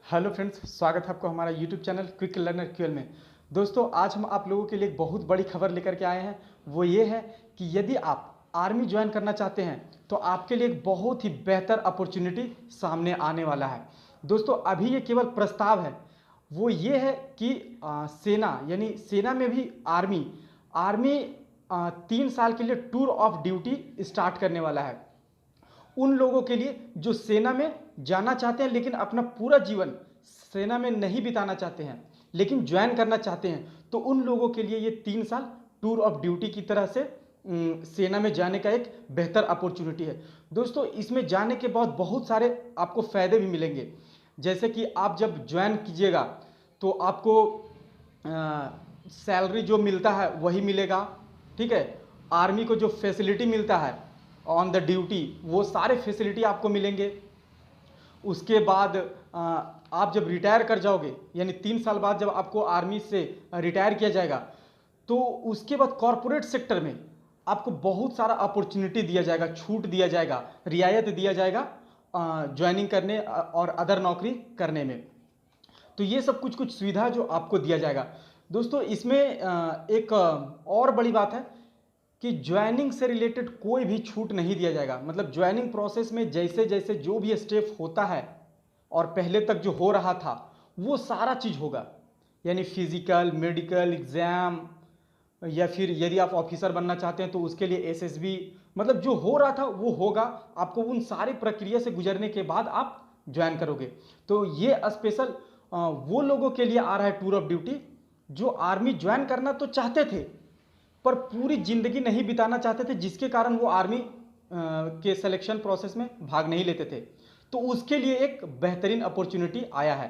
Hello friends, स्वागत है आपको हमारा YouTube channel quick learner QL में। दोस्तों, आज हम आप लोगों के लिए एक बहुत बड़ी खबर लेकर के आए हैं। वो ये है कि यदि आप आर्मी ज्वाइन करना चाहते हैं तो आपके लिए एक बहुत ही बेहतर अपॉर्चुनिटी सामने आने वाला है। दोस्तों, अभी ये केवल प्रस्ताव है। वो ये है कि सेना यानी सेना में भी आर्मी आर्मी 3 साल के लिए टूर ऑफ ड्यूटी स्टार्ट करने वाला है। उन लोगों के लिए जो सेना में जाना चाहते हैं लेकिन अपना पूरा जीवन सेना में नहीं बिताना चाहते हैं, लेकिन ज्वाइन करना चाहते हैं, तो उन लोगों के लिए ये 3 साल टूर ऑफ ड्यूटी की तरह से सेना में जाने का एक बेहतर अपॉर्चुनिटी है। दोस्तों, इसमें जाने के बाद बहुत सारे आपको फ़ायदे भी मिलेंगे। जैसे कि आप जब ज्वाइन कीजिएगा तो आपको सैलरी जो मिलता है वही मिलेगा। ठीक है, आर्मी को जो फैसिलिटी मिलता है ऑन द ड्यूटी वो सारे फैसिलिटी आपको मिलेंगे। उसके बाद आप जब रिटायर कर जाओगे यानी 3 साल बाद जब आपको आर्मी से रिटायर किया जाएगा तो उसके बाद कॉरपोरेट सेक्टर में आपको बहुत सारा अपॉर्चुनिटी दिया जाएगा, छूट दिया जाएगा, रियायत दिया जाएगा ज्वाइनिंग करने और अदर नौकरी करने में। तो ये सब कुछ कुछ सुविधा जो आपको दिया जाएगा। दोस्तों, इसमें एक और बड़ी बात है कि ज्वाइनिंग से रिलेटेड कोई भी छूट नहीं दिया जाएगा। मतलब ज्वाइनिंग प्रोसेस में जैसे जैसे जो भी स्टेप होता है और पहले तक जो हो रहा था वो सारा चीज़ होगा। यानी फिजिकल, मेडिकल एग्ज़ाम, या फिर यदि आप ऑफिसर बनना चाहते हैं तो उसके लिए एसएसबी, मतलब जो हो रहा था वो होगा। आपको उन सारी प्रक्रिया से गुजरने के बाद आप ज्वाइन करोगे। तो ये स्पेशल वो लोगों के लिए आ रहा है टूर ऑफ ड्यूटी जो आर्मी ज्वाइन करना तो चाहते थे पर पूरी जिंदगी नहीं बिताना चाहते थे, जिसके कारण वो आर्मी के सिलेक्शन प्रोसेस में भाग नहीं लेते थे। तो उसके लिए एक बेहतरीन अपॉर्चुनिटी आया है।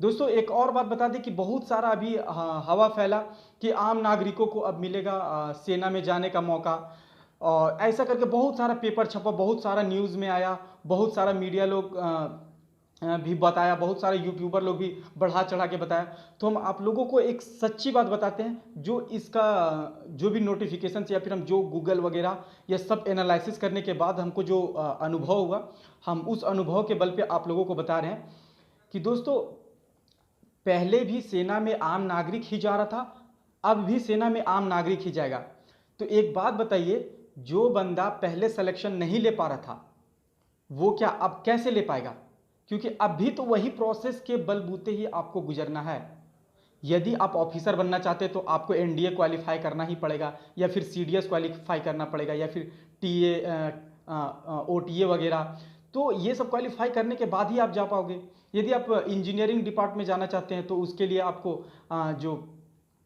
दोस्तों, एक और बात बता दें कि बहुत सारा अभी हवा फैला कि आम नागरिकों को अब मिलेगा सेना में जाने का मौका। और ऐसा करके बहुत सारा पेपर छपा, बहुत सारा न्यूज़ में आया, बहुत सारा मीडिया लोग भी बताया, बहुत सारे यूट्यूबर लोग भी बढ़ा चढ़ा के बताया। तो हम आप लोगों को एक सच्ची बात बताते हैं, जो इसका जो भी नोटिफिकेशन या फिर हम जो गूगल वगैरह ये सब एनालिसिस करने के बाद हमको जो अनुभव हुआ, हम उस अनुभव के बल पे आप लोगों को बता रहे हैं कि दोस्तों, पहले भी सेना में आम नागरिक ही जा रहा था, अब भी सेना में आम नागरिक ही जाएगा। तो एक बात बताइए, जो बंदा पहले सिलेक्शन नहीं ले पा रहा था वो क्या अब कैसे ले पाएगा? क्योंकि अब भी तो वही प्रोसेस के बलबूते ही आपको गुजरना है। यदि आप ऑफिसर बनना चाहते हैं तो आपको एनडीए क्वालिफाई करना ही पड़ेगा, या फिर सीडीएस क्वालिफाई करना पड़ेगा, या फिर टीए ओटीए वगैरह। तो ये सब क्वालिफाई करने के बाद ही आप जा पाओगे। यदि आप इंजीनियरिंग डिपार्टमेंट में जाना चाहते हैं तो उसके लिए आपको जो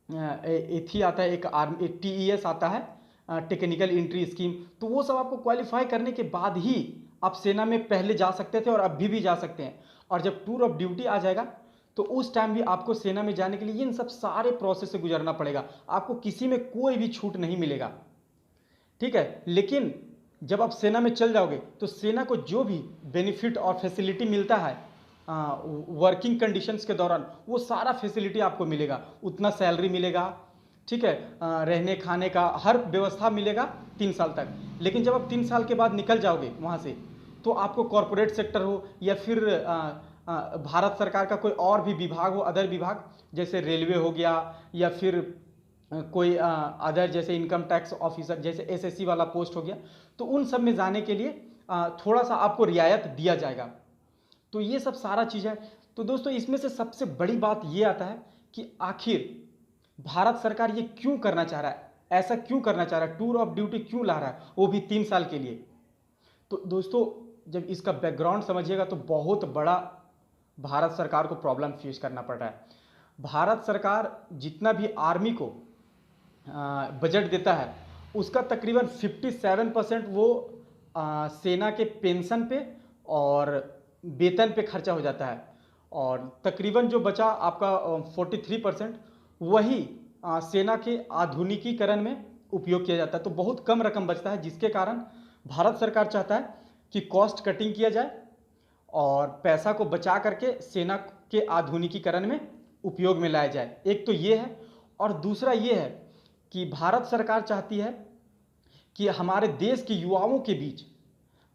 एथी आता है, एक टीईएस आता है, टेक्निकल एंट्री स्कीम, तो वो सब आपको क्वालिफाई करने के बाद ही आप सेना में पहले जा सकते थे और अभी भी जा सकते हैं। और जब टूर ऑफ ड्यूटी आ जाएगा तो उस टाइम भी आपको सेना में जाने के लिए इन सब सारे प्रोसेस से गुजरना पड़ेगा। आपको किसी में कोई भी छूट नहीं मिलेगा। ठीक है, लेकिन जब आप सेना में चल जाओगे तो सेना को जो भी बेनिफिट और फैसिलिटी मिलता है वर्किंग कंडीशंस के दौरान, वो सारा फैसिलिटी आपको मिलेगा। उतना सैलरी मिलेगा, ठीक है, रहने खाने का हर व्यवस्था मिलेगा 3 साल तक। लेकिन जब आप 3 साल के बाद निकल जाओगे वहाँ से तो आपको कॉरपोरेट सेक्टर हो या फिर भारत सरकार का कोई और भी विभाग हो, अदर विभाग जैसे रेलवे हो गया, या फिर कोई अदर जैसे इनकम टैक्स ऑफिसर जैसे एसएससी वाला पोस्ट हो गया, तो उन सब में जाने के लिए थोड़ा सा आपको रियायत दिया जाएगा। तो ये सब सारा चीज़ है। तो दोस्तों, इसमें से सबसे बड़ी बात ये आता है कि आखिर भारत सरकार ये क्यों करना चाह रहा है, ऐसा क्यों करना चाह रहा है, टूर ऑफ ड्यूटी क्यों ला रहा है, वो भी 3 साल के लिए। तो दोस्तों, जब इसका बैकग्राउंड समझिएगा तो बहुत बड़ा भारत सरकार को प्रॉब्लम फेस करना पड़ रहा है। भारत सरकार जितना भी आर्मी को बजट देता है उसका तकरीबन 57% वो सेना के पेंशन पे और वेतन पे खर्चा हो जाता है, और तकरीबन जो बचा आपका 43% वही सेना के आधुनिकीकरण में उपयोग किया जाता है। तो बहुत कम रकम बचता है, जिसके कारण भारत सरकार चाहता है कि कॉस्ट कटिंग किया जाए और पैसा को बचा करके सेना के आधुनिकीकरण में उपयोग में लाया जाए। एक तो ये है, और दूसरा ये है कि भारत सरकार चाहती है कि हमारे देश के युवाओं के बीच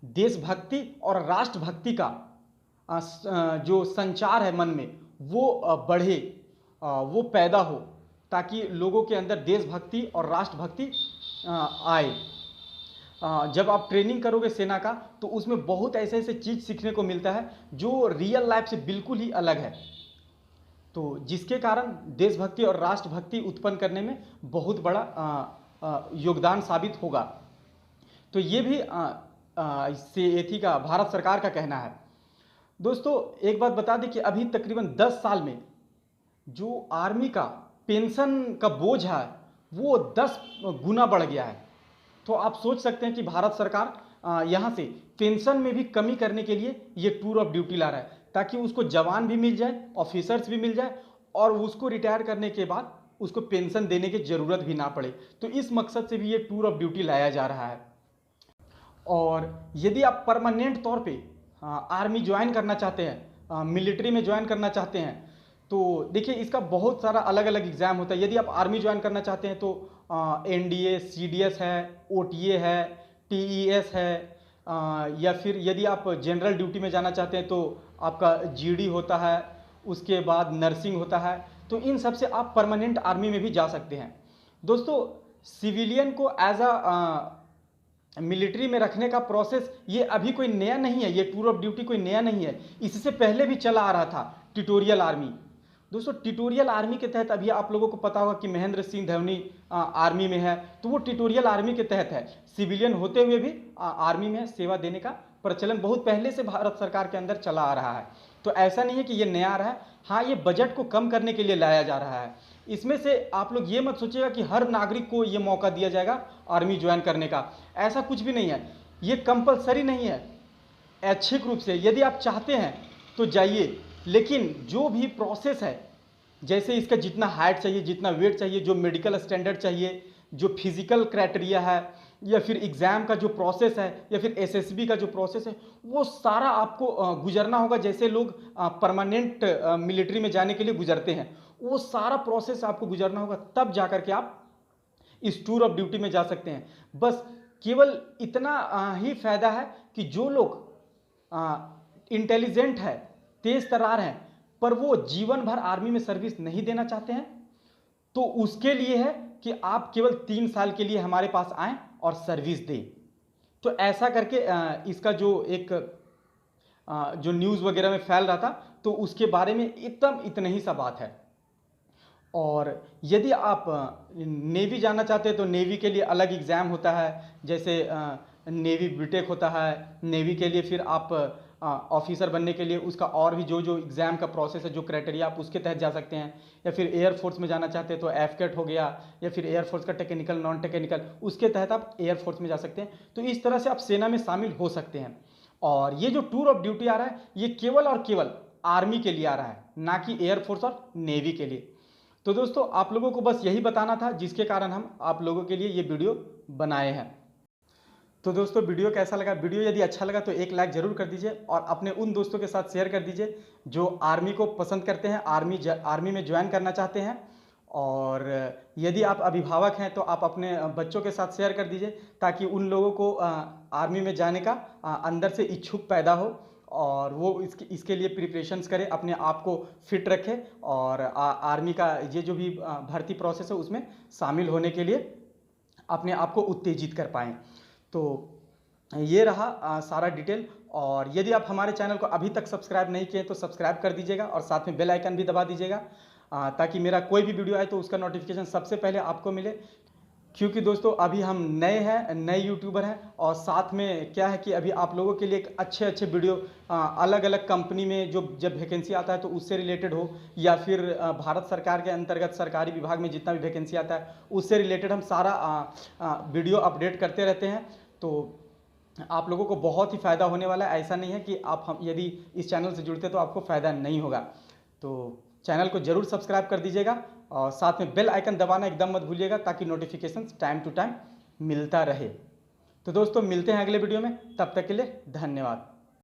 देशभक्ति और राष्ट्रभक्ति का जो संचार है मन में वो बढ़े, वो पैदा हो, ताकि लोगों के अंदर देशभक्ति और राष्ट्रभक्ति आए। जब आप ट्रेनिंग करोगे सेना का तो उसमें बहुत ऐसे ऐसे चीज़ सीखने को मिलता है जो रियल लाइफ से बिल्कुल ही अलग है, तो जिसके कारण देशभक्ति और राष्ट्रभक्ति उत्पन्न करने में बहुत बड़ा योगदान साबित होगा। तो ये भी CAC का भारत सरकार का कहना है। दोस्तों एक बात बता दें कि अभी तकरीबन 10 साल में जो आर्मी का पेंशन का बोझ है वो 10 गुना बढ़ गया है। तो आप सोच सकते हैं कि भारत सरकार यहाँ से पेंशन में भी कमी करने के लिए ये टूर ऑफ ड्यूटी ला रहा है, ताकि उसको जवान भी मिल जाए, ऑफिसर्स भी मिल जाए और उसको रिटायर करने के बाद उसको पेंशन देने की ज़रूरत भी ना पड़े। तो इस मकसद से भी ये टूर ऑफ ड्यूटी लाया जा रहा है। और यदि आप परमानेंट तौर पे आर्मी ज्वाइन करना चाहते हैं, मिलिट्री में ज्वाइन करना चाहते हैं, तो देखिए इसका बहुत सारा अलग अलग एग्ज़ाम होता है। यदि आप आर्मी ज्वाइन करना चाहते हैं तो NDA, CDS है, OTA है, TES है, या फिर यदि आप जनरल ड्यूटी में जाना चाहते हैं तो आपका GD होता है, उसके बाद नर्सिंग होता है। तो इन सब से आप परमानेंट आर्मी में भी जा सकते हैं। दोस्तों सिविलियन को एज मिलिट्री में रखने का प्रोसेस ये अभी कोई नया नहीं है, ये टूर ऑफ ड्यूटी कोई नया नहीं है, इससे पहले भी चला आ रहा था ट्यूटोरियल आर्मी। दोस्तों ट्यूटोरियल आर्मी के तहत अभी आप लोगों को पता होगा कि महेंद्र सिंह धोनी आर्मी में है, तो वो ट्यूटोरियल आर्मी के तहत है। सिविलियन होते हुए भी आर्मी में सेवा देने का प्रचलन बहुत पहले से भारत सरकार के अंदर चला आ रहा है। तो ऐसा नहीं है कि ये नया आ रहा है, हाँ ये बजट को कम करने के लिए लाया जा रहा है। इसमें से आप लोग ये मत सोचिएगा कि हर नागरिक को ये मौका दिया जाएगा आर्मी ज्वाइन करने का, ऐसा कुछ भी नहीं है। ये कंपलसरी नहीं है, ऐच्छिक रूप से यदि आप चाहते हैं तो जाइए, लेकिन जो भी प्रोसेस है, जैसे इसका जितना हाइट चाहिए, जितना वेट चाहिए, जो मेडिकल स्टैंडर्ड चाहिए, जो फिजिकल क्राइटेरिया है, या फिर एग्ज़ाम का जो प्रोसेस है, या फिर SSB का जो प्रोसेस है, वो सारा आपको गुजरना होगा जैसे लोग परमानेंट मिलिट्री में जाने के लिए गुजरते हैं। वो सारा प्रोसेस आपको गुजरना होगा, तब जा कर के आप इस टूर ऑफ ड्यूटी में जा सकते हैं। बस केवल इतना ही फ़ायदा है कि जो लोग इंटेलिजेंट है, तेज तर्रार हैं, पर वो जीवन भर आर्मी में सर्विस नहीं देना चाहते हैं, तो उसके लिए है कि आप केवल 3 साल के लिए हमारे पास आएँ और सर्विस दें। तो ऐसा करके इसका जो एक जो न्यूज़ वगैरह में फैल रहा था, तो उसके बारे में एकदम इतनी ही सा बात है। और यदि आप नेवी जाना चाहते हैं तो नेवी के लिए अलग एग्ज़ाम होता है, जैसे नेवी बीटेक होता है नेवी के लिए। फिर आप ऑफिसर बनने के लिए उसका और भी जो एग्ज़ाम का प्रोसेस है, जो क्राइटेरिया, आप उसके तहत जा सकते हैं। या फिर एयरफोर्स में जाना चाहते हैं तो एफकेट हो गया, या फिर एयरफोर्स का टेक्निकल नॉन टेक्निकल, उसके तहत आप एयरफोर्स में जा सकते हैं। तो इस तरह से आप सेना में शामिल हो सकते हैं। और ये जो टूर ऑफ ड्यूटी आ रहा है, ये केवल और केवल आर्मी के लिए आ रहा है, ना कि एयरफोर्स और नेवी के लिए। तो दोस्तों आप लोगों को बस यही बताना था, जिसके कारण हम आप लोगों के लिए ये वीडियो बनाए हैं। तो दोस्तों वीडियो कैसा लगा? वीडियो यदि अच्छा लगा तो एक लाइक ज़रूर कर दीजिए और अपने उन दोस्तों के साथ शेयर कर दीजिए जो आर्मी को पसंद करते हैं, आर्मी में ज्वाइन करना चाहते हैं। और यदि आप अभिभावक हैं तो आप अपने बच्चों के साथ शेयर कर दीजिए, ताकि उन लोगों को आर्मी में जाने का अंदर से इच्छुक पैदा हो और वो इसके लिए प्रिपरेशंस करें, अपने आप को फिट रखें और आर्मी का ये जो भी भर्ती प्रोसेस है उसमें शामिल होने के लिए अपने आप को उत्तेजित कर पाएँ। तो ये रहा सारा डिटेल। और यदि आप हमारे चैनल को अभी तक सब्सक्राइब नहीं किए तो सब्सक्राइब कर दीजिएगा और साथ में बेल आइकन भी दबा दीजिएगा, ताकि मेरा कोई भी वीडियो आए तो उसका नोटिफिकेशन सबसे पहले आपको मिले। क्योंकि दोस्तों अभी हम नए यूट्यूबर हैं, और साथ में क्या है कि अभी आप लोगों के लिए एक अच्छे वीडियो अलग अलग कंपनी में जो जब वैकेंसी आता है तो उससे रिलेटेड हो, या फिर भारत सरकार के अंतर्गत सरकारी विभाग में जितना भी वैकेंसी आता है उससे रिलेटेड हम सारा वीडियो अपडेट करते रहते हैं। तो आप लोगों को बहुत ही फ़ायदा होने वाला है। ऐसा नहीं है कि हम यदि इस चैनल से जुड़ते तो आपको फ़ायदा नहीं होगा। तो चैनल को ज़रूर सब्सक्राइब कर दीजिएगा और साथ में बेल आइकन दबाना एकदम मत भूलिएगा, ताकि नोटिफिकेशन टाइम टू टाइम मिलता रहे। तो दोस्तों मिलते हैं अगले वीडियो में, तब तक के लिए धन्यवाद।